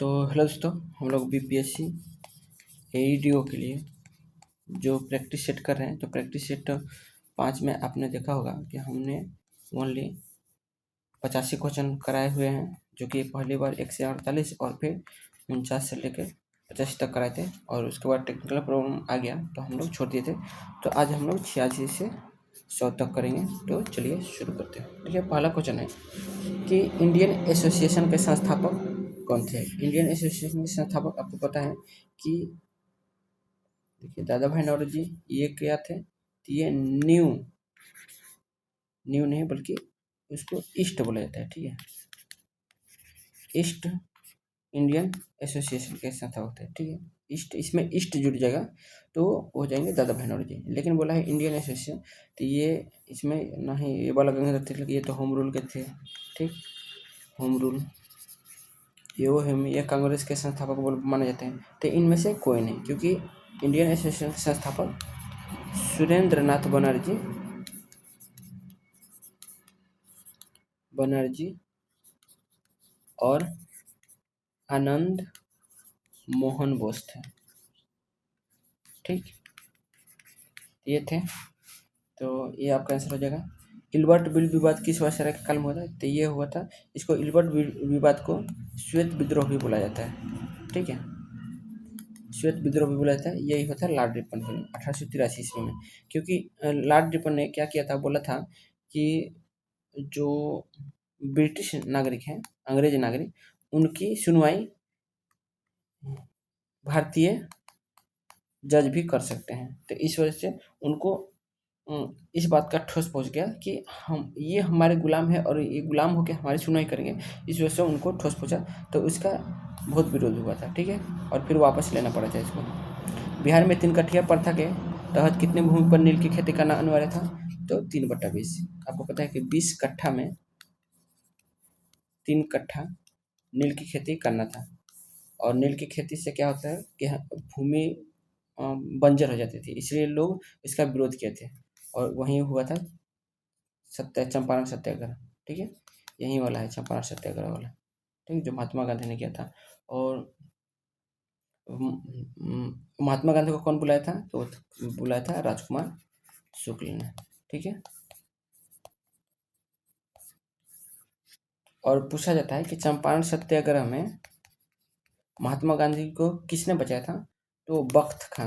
तो हेलो दोस्तों, हम लोग बीपीएससी एईडीओ के लिए जो प्रैक्टिस सेट कर रहे हैं, तो प्रैक्टिस सेट 5 में आपने देखा होगा कि हमने ओनली 85 क्वेश्चन कराए हुए हैं, जो कि पहली बार 1 से 48 और फिर 49 से लेकर 85 तक कराए थे, और उसके बाद टेक्निकल प्रॉब्लम आ गया तो हम लोग छोड़ दिए थे। तो आज हम लोग 86 से 100 तक करेंगे। तो चलिए शुरू करते हैं। देखिए, पहला क्वेश्चन है कि इंडियन एसोसिएशन के संस्थापक कौन थे। इंडियन एसोसिएशन के संस्थापक आपको पता है कि देखिए दादा भाई नौरोजी ये क्या थे। तो ये न्यू नहीं बल्कि उसको ईस्ट बोला जाता है, ठीक है। ईस्ट इंडियन एसोसिएशन के संस्थापक थे, ठीक है। ईस्ट, इसमें ईस्ट जुड़ जाएगा तो हो जाएंगे दादा भाई नौरोजी। लेकिन बोला है इंडियन एसोसिएशन, तो ये इसमें ना ही ये बाला गंगाधर तिलक, ये तो होम रूल के थे, ठीक। होम रूल ये कांग्रेस के संस्थापक माने जाते हैं। तो इनमें से कोई नहीं, क्योंकि इंडियन एसोसिएशन के संस्थापक सुरेंद्र नाथ बनर्जी और आनंद मोहन बोस थे, ठीक। ये थे, तो ये आपका आंसर हो जाएगा। इल्बर्ट बिल विवाद किस वायसराय के काल में हुआ था। तो ये हुआ था, इसको इल्बर्ट विवाद को श्वेत विद्रोह भी बोला जाता है, ठीक है। श्वेत विद्रोह भी बोला जाता है। यही होता है लॉर्ड रिपन के 1883 ईस्वी में, क्योंकि लॉर्ड रिपन ने क्या किया था, बोला था कि जो ब्रिटिश नागरिक हैं, अंग्रेज नागरिक, उनकी सुनवाई भारतीय जज भी कर सकते हैं। तो इस वजह से उनको इस बात का ठोस पहुंच गया कि ये हमारे गुलाम है और ये गुलाम होकर हमारी सुनवाई करेंगे। इस वजह से उनको ठोस पहुंचा, तो उसका बहुत विरोध हुआ था, ठीक है। और फिर वापस लेना पड़ा था इसको। बिहार में 3 कट्ठिया प्रथा के तहत कितने भूमि पर नील की खेती करना अनिवार्य था। तो 3/20। आपको पता है कि 20 कट्ठा में 3 कट्ठा नील की खेती करना था। और नील की खेती से क्या होता है कि भूमि बंजर हो जाती थी, इसलिए लोग इसका विरोध किए थे। और वहीं हुआ था चंपारण सत्याग्रह, ठीक है। यही वाला है चंपारण सत्याग्रह वाला, ठीक, जो महात्मा गांधी ने किया था। और महात्मा गांधी को कौन बुलाया था, तो बुलाया था राजकुमार शुक्ल ने, ठीक है। और पूछा जाता है कि चंपारण सत्याग्रह में महात्मा गांधी को किसने बचाया था। तो बख्त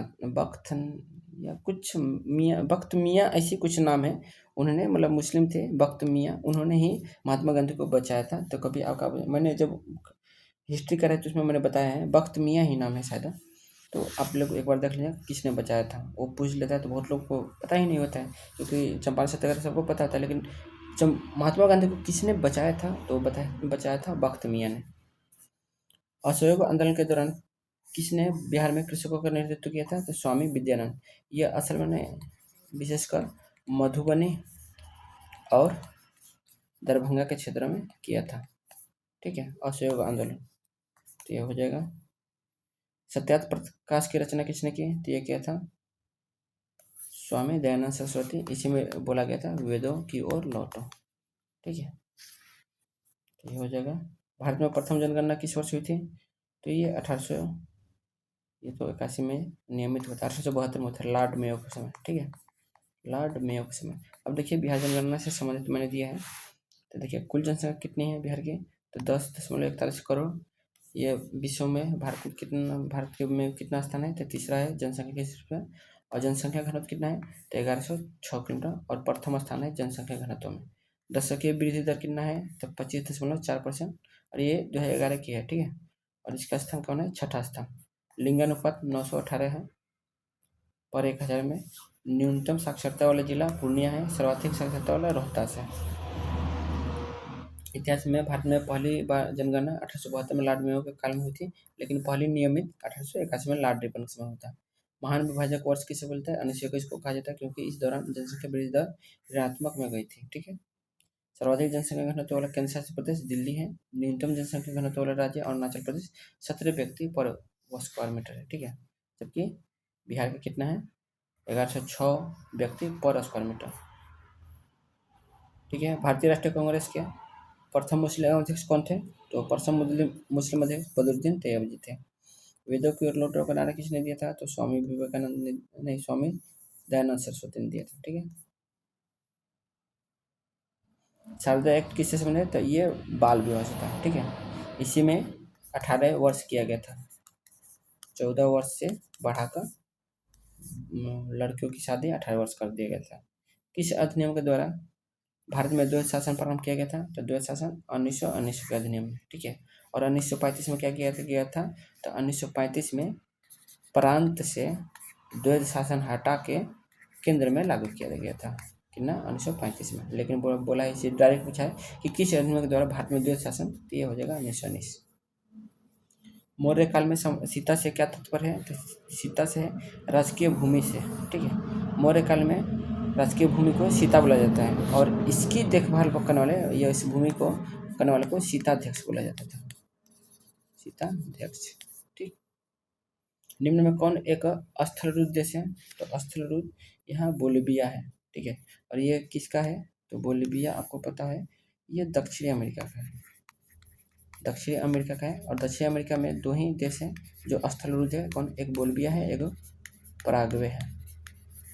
मियाँ ऐसी कुछ नाम है। उन्होंने, मतलब मुस्लिम थे, बख्त मियाँ, उन्होंने ही महात्मा गांधी को बचाया था। तो कभी आपका, मैंने जब हिस्ट्री करा तो उसमें मैंने बताया है बख्त मियाँ ही नाम है शायद। तो आप लोग एक बार देख लीजिए किसने बचाया था। वो पूछ लेता है तो बहुत लोग को पता ही नहीं होता है, क्योंकि चंपारण सत्याग्रह सबको पता होता है, लेकिन महात्मा गांधी को किसने बचाया था, तो बचाया था बख्त मियाँ ने। असहयोग आंदोलन के दौरान किसने बिहार में कृषकों का नेतृत्व किया था, तो स्वामी विद्यानंद। ये असल में विशेषकर मधुबनी और दरभंगा के क्षेत्र में किया था, ठीक है, असहयोग आंदोलन। तो ये हो जाएगा। सत्यार्थ प्रकाश की रचना किसने की, तो ये किया था स्वामी दयानंद सरस्वती। इसी में बोला गया था वेदों की ओर लौटो, ठीक है। तो ये हो जाएगा। भारत में प्रथम जनगणना किस वर्ष हुई थी, तो ये 81 में नियमित हुआ था। 1872 में था, लॉर्ड मेयो के समय, ठीक है, लॉर्ड मेयो के समय। अब देखिए बिहार जनगणना से संबंधित मैंने दिया है। तो देखिए कुल जनसंख्या कितनी है बिहार की, तो 10.41 करोड़। ये विश्व में भारत के में कितना स्थान है, तो तीसरा है जनसंख्या के हिसाब से। और जनसंख्या घनत्व कितना है, तो 1106 किलोमीटर। और प्रथम स्थान है जनसंख्या घनत्व में। दशकीय वृद्धि दर कितना है, तो 25.4%। और ये 2011 की है, ठीक है। और इसका स्थान कौन है, छठा स्थान। लिंगानुपात 918 है पर 1000 में। न्यूनतम साक्षरता वाला जिला पूर्णिया है, सर्वाधिक साक्षरता वाला रोहतास है। इतिहास में भारत में पहली बार जनगणना 1872 में लॉर्ड मेयो के काल में हुई थी, लेकिन पहली नियमित 1881 में लॉर्ड रिपन के समय हुआ था। महान विभाजक वर्ष किसे बोलते हैं, 1921 को कहा जाता है, क्योंकि इस दौरान जनसंख्या वृद्धि दर ऋणात्मक में गई थी, ठीक है। सर्वाधिक जनसंख्या घनत्व वाला केंद्र शासित प्रदेश दिल्ली है। न्यूनतम जनसंख्या घनत्व वाला राज्य अरुणाचल प्रदेश, 17 व्यक्ति पर स्क्वायर मीटर है, ठीक है। जबकि बिहार का कितना है, 1106 व्यक्ति पर स्क्वायर मीटर, ठीक है। भारतीय राष्ट्रीय कांग्रेस क्या प्रथम मुस्लिम अध्यक्ष कौन थे? तो प्रथम मुस्लिम अध्यक्ष बदरुद्दीन तैयबजी थे। वेदों की ओर लौटने का नारा किसने दिया था? तो स्वामी विवेकानंद ने, नहीं, स्वामी दयानंद सरस्वती ने दिया था। ठीक है। शारदा एक्ट किससे संबंधित है? तो ये बाल विवाह से था। ठीक है। इसी में 18 वर्ष किया गया था। 14 वर्ष से बढ़ाकर लड़कियों की शादी 18 वर्ष कर दिया गया था। किस अधिनियम के द्वारा भारत में द्वैध शासन प्रारंभ किया गया था? तो द्वैध शासन 1919 के अधिनियम में। ठीक है। और 1935 में क्या किया था? तो 1935 में प्रांत से द्वैध शासन हटा के केंद्र में लागू किया गया था। कितना? 1935 में। लेकिन बोला इसे डायरेक्ट पूछा है कि किस अधिनियम के द्वारा भारत में द्वैध शासन, तो ये हो जाएगा 1919। मौर्य काल में सीता से क्या तात्पर्य है? तो सीता से राजकीय भूमि से। ठीक है। मौर्य काल में राजकीय भूमि को सीता बोला जाता है और इसकी देखभाल को करने वाले या इस भूमि को करने वाले को सीताध्यक्ष बोला जाता था। सीताध्यक्ष। ठीक। निम्न में कौन एक स्थलरूप देश है? तो स्थलरूप यहाँ बोलिविया है। ठीक है। और ये किसका है? तो बोलिविया आपको पता है ये दक्षिणी अमेरिका का है। दक्षिणी अमेरिका का है। और दक्षिण अमेरिका में दो ही देश हैं जो स्थलरूप है। कौन? एक बोलिविया है, एक पराग्वे है।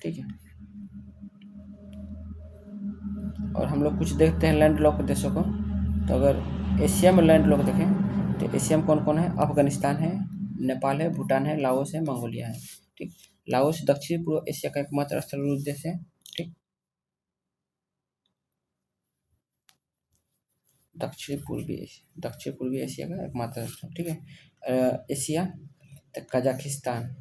ठीक है। और हम लोग कुछ देखते हैं लैंड लॉक देशों को। तो अगर एशिया में लैंड लॉक देखें तो एशिया में कौन कौन है? अफगानिस्तान है, नेपाल है, भूटान है, लाओस है, मंगोलिया है। ठीक। लाओस दक्षिण पूर्व एशिया का एकमात्र स्थलरूप देश है। ठीक। दक्षिण पूर्वी एशिया का एकमात्र राष्ट्र। ठीक है। एशिया तो कजाकिस्तान।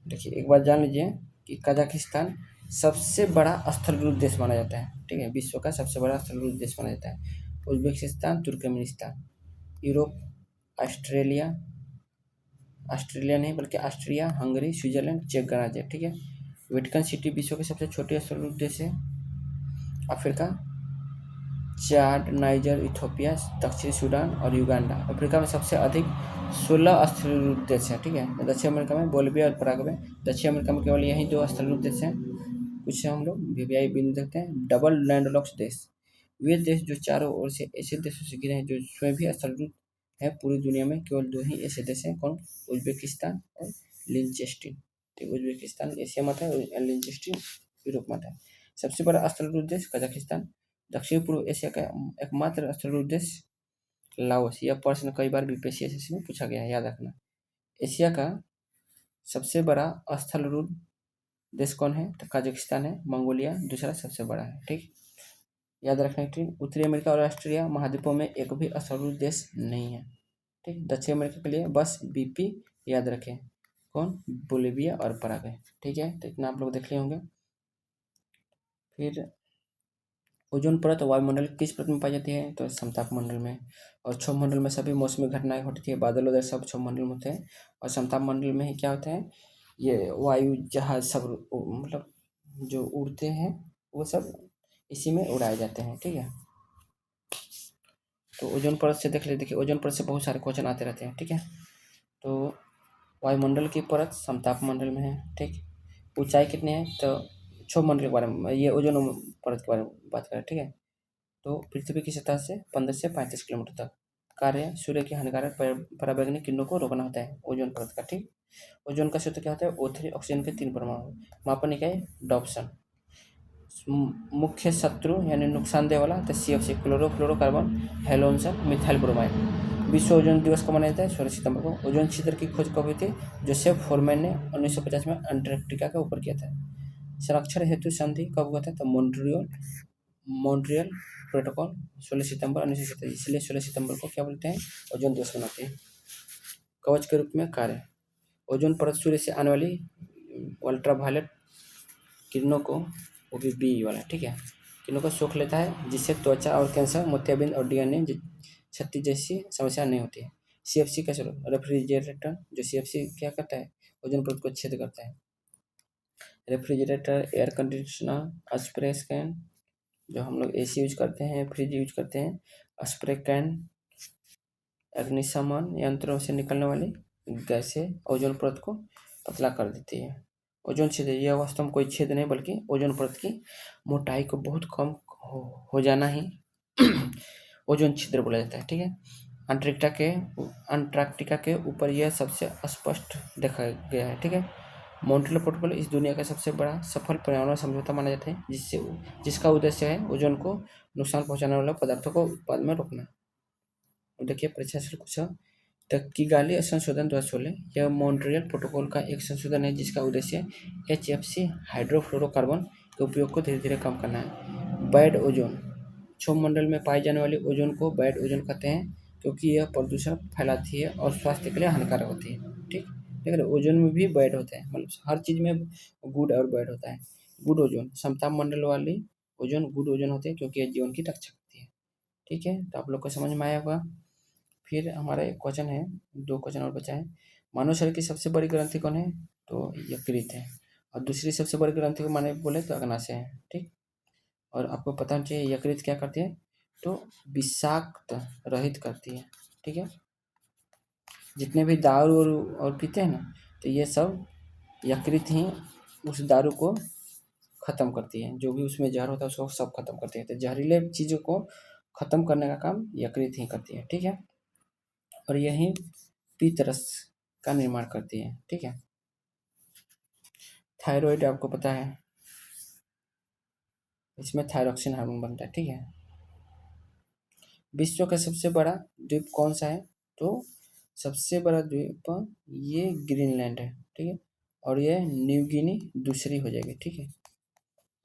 देखिए एक बार जान लीजिए कि कजाकिस्तान सबसे बड़ा स्थलरूप देश माना जाता है। ठीक है। विश्व का सबसे बड़ा स्थलरूप देश माना जाता है। उज्बेकिस्तान, तुर्कमेनिस्तान, यूरोप, ऑस्ट्रेलिया नहीं बल्कि ऑस्ट्रिया, हंगरी, स्विट्जरलैंड, चेक गणराज्य। ठीक है। वेटिकन सिटी विश्व के सबसे छोटे स्थलरूप देश है। अफ्रीका चाड, नाइजर, इथियोपिया, दक्षिणी सूडान और युगांडा। अफ्रीका में सबसे अधिक 16 स्थलरूप देश हैं। ठीक है। दक्षिण अमेरिका में बोलिविया और पराग्वे। दक्षिण अमेरिका में केवल यही 2 स्थलरूप देश हैं। कुछ हम लोग वीवीआई बिंदु देखते हैं। डबल लैंडलॉक्ड देश वे देश जो चारों ओर से ऐसे देशों से घिरे हैं जो स्वयं भी स्थलरूप है। पूरी दुनिया में केवल 2 ही ऐसे देश हैं। कौन? उज्बेकिस्तान और लिंचेस्टीन। ठीक। उज्बेकिस्तान एशिया में आता है और लिंचेस्टीन यूरोप में आता है। सबसे बड़ा स्थलरूप देश कजाकिस्तान। दक्षिण पूर्व एशिया का एकमात्र स्थलरूप देश लाओस। यह प्रश्न कई बार बीपीएससी में पूछा गया है, याद रखना। एशिया का सबसे बड़ा स्थलरूप देश कौन है? तो कजाकिस्तान है। मंगोलिया दूसरा सबसे बड़ा है। ठीक। याद रखना। ठीक। उत्तरी अमेरिका और ऑस्ट्रेलिया महाद्वीपों में एक भी स्थलरूप देश नहीं है। ठीक। दक्षिण अमेरिका के लिए बस बीपी याद रखें। कौन? बोलिविया और पराग्वे। ठीक है। तो इतना आप लोग देख लिए होंगे। फिर ओजोन परत वायुमंडल किस परत में पाई जाती है? तो समताप मंडल में। और क्षोभ मंडल में सभी मौसमी घटनाएं होती है। बादल उदय सब क्षोभ मंडल में होते हैं। और समताप मंडल में ही क्या होता है? ये वायु जहाज सब मतलब जो उड़ते हैं वो सब इसी में उड़ाए जाते हैं। ठीक है। तो ओजोन परत से देख ले। देखिए ओजोन परत से बहुत सारे क्वेश्चन आते रहते हैं। ठीक है। तो वायुमंडल की परत समताप मंडल में है। ठीक। ऊंचाई कितनी है? तो क्षोभ मंडल के बारे में, ये ओजोन परत के बारे में बात करें। ठीक है। तो पृथ्वी की सतह से 15 से 35 किलोमीटर तक कार्य सूर्य की हानिकारक पराबैंगनी किरणों को रोकना होता है ओजोन परत का। ठीक। ओजोन का सूत्र क्या होता है? O3 ऑक्सीजन के 3 परमाणु। मापन इकाई डॉप्सन। मुख्य शत्रु यानी नुकसानदेह वाला तो CFC chlorofluorocarbon, halogen, methyl bromide. विश्व ओजोन दिवस को मनाया जाता है 16 सितंबर को। ओजोन छिद्र की खोज कब हुई थी? जोसेफ फोरमैन ने 1950 में अंटार्कटिका के ऊपर किया था। संरक्षण हेतु संधि कब हुआ था? तो मॉन्ट्रियल प्रोटोकॉल 16 सितंबर 1947। इसलिए 16 सितंबर को क्या बोलते हैं? ओजोन दिवस मनाते हैं। कवच के रूप में कार्य। ओजोन परत सूर्य से आने वाली अल्ट्रावायलेट किरणों को, वो भी बी वाला, ठीक है, किरणों को सोख लेता है जिससे त्वचा और कैंसर, मोतियाबिंद और DNA क्षति जैसी समस्या नहीं होती है। CFC का स्वरूप रेफ्रिजरेटर, जो CFC क्या करता है? ओजोन परत को छेद करता है। Refrigerator, air conditioner, spray can, जो हम लोग AC यूज करते हैं, फ्रिज यूज करते हैं, स्प्रे कैन, अग्निशमन यंत्रों से निकलने वाली गैसें ओजोन परत को पतला कर देती है। ओजोन छेद, यह वास्तव में कोई छेद नहीं बल्कि ओजोन परत की मोटाई को बहुत कम हो जाना ही ओजोन छिद्र बोला जाता है, ठीक है। अंटार्कटिका के ऊपर यह सबसे स्पष्ट देखा गया है, ठीक है। मॉन्ट्रियल प्रोटोकॉल इस दुनिया का सबसे बड़ा सफल पर्यावरण समझौता माना जाता है, जिसका उद्देश्य है ओजोन को नुकसान पहुंचाने वाले पदार्थों को उत्पादन में रोकना। देखिए परीक्षा से पूछा, द किगाली संशोधन 2016 यह मॉन्ट्रियल प्रोटोकॉल का एक संशोधन है जिसका उद्देश्य HFC हाइड्रोफ्लोरोकार्बन के उपयोग को धीरे धीरे कम करना है। बैड ओजोन, क्षोभमंडल में पाए जाने वाले ओजोन को बैड ओजोन कहते हैं क्योंकि यह प्रदूषण फैलाती है और स्वास्थ्य के लिए हानिकारक होती है, ठीक। लेकिन ओजोन में भी बैड होता है, मतलब हर चीज़ में गुड और बैड होता है। गुड ओजोन, समताप मंडल वाली ओजोन गुड ओजोन होते हैं क्योंकि यह जीवन की रक्षा करती है, ठीक है। तो आप लोग को समझ में आया होगा। फिर हमारा एक क्वेश्चन है, 2 क्वेश्चन और बचा है। मानव शरीर की सबसे बड़ी ग्रंथि कौन है? तो यकृत है। और दूसरी सबसे बड़ी ग्रंथि को माने बोले तो अग्नाशय है, ठीक। और आपको पता होना चाहिए यकृत क्या करती है? तो विषाक्त रहित करती है, ठीक है। जितने भी दारू और पीते हैं ना, तो ये सब यकृत ही उस दारू को ख़त्म करती है, जो भी उसमें जहर होता है उसको सब ख़त्म करती है। तो जहरीले चीज़ों को ख़त्म करने का काम यकृत ही करती है, ठीक है। और यही पीतरस का निर्माण करती है, ठीक है। थायराइड आपको पता है, इसमें थायरॉक्सिन हार्मोन बनता है, ठीक है। विश्व का सबसे बड़ा द्वीप कौन सा है? तो सबसे बड़ा द्वीप ये ग्रीनलैंड है, ठीक है। और ये न्यू गिनी दूसरी हो जाएगी, ठीक है।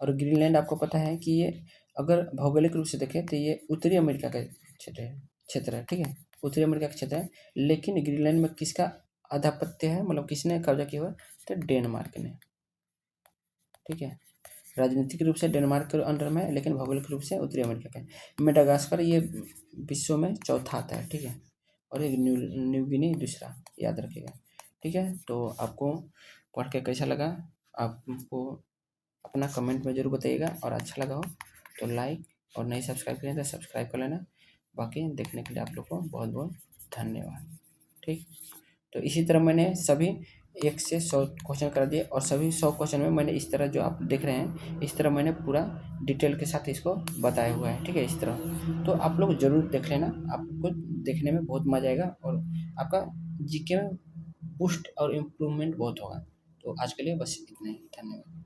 और ग्रीनलैंड आपको पता है कि ये अगर भौगोलिक रूप से देखें तो ये उत्तरी अमेरिका का क्षेत्र है, ठीक है। उत्तरी अमेरिका का क्षेत्र है, लेकिन ग्रीनलैंड में किसका आधिपत्य है, मतलब किसने कब्जा किया हुआ? तो डेनमार्क ने, ठीक है। राजनीतिक रूप से डेनमार्क के अंडर में है, लेकिन भौगोलिक रूप से उत्तरी अमेरिका का है। मेडागास्कर ये विश्व में चौथा आता है, ठीक है। और ये न्यू गिनी दूसरा, याद रखिएगा, ठीक है। तो आपको पढ़ के कैसा लगा? आपको अपना कमेंट में ज़रूर बताइएगा, और अच्छा लगा हो तो लाइक, और नहीं सब्सक्राइब करें तो सब्सक्राइब कर लेना। बाकी देखने के लिए आप लोग को बहुत बहुत धन्यवाद, ठीक। तो इसी तरह मैंने सभी 1 से 100 क्वेश्चन करा दिए, और सभी 100 क्वेश्चन में मैंने इस तरह जो आप देख रहे हैं, इस तरह मैंने पूरा डिटेल के साथ इसको बताया हुआ है, ठीक है। इस तरह तो आप लोग ज़रूर देख लेना, आपको देखने में बहुत मज़ा आएगा और आपका जीके में बूस्ट और इम्प्रूवमेंट बहुत होगा। तो आज के लिए बस इतना ही, धन्यवाद।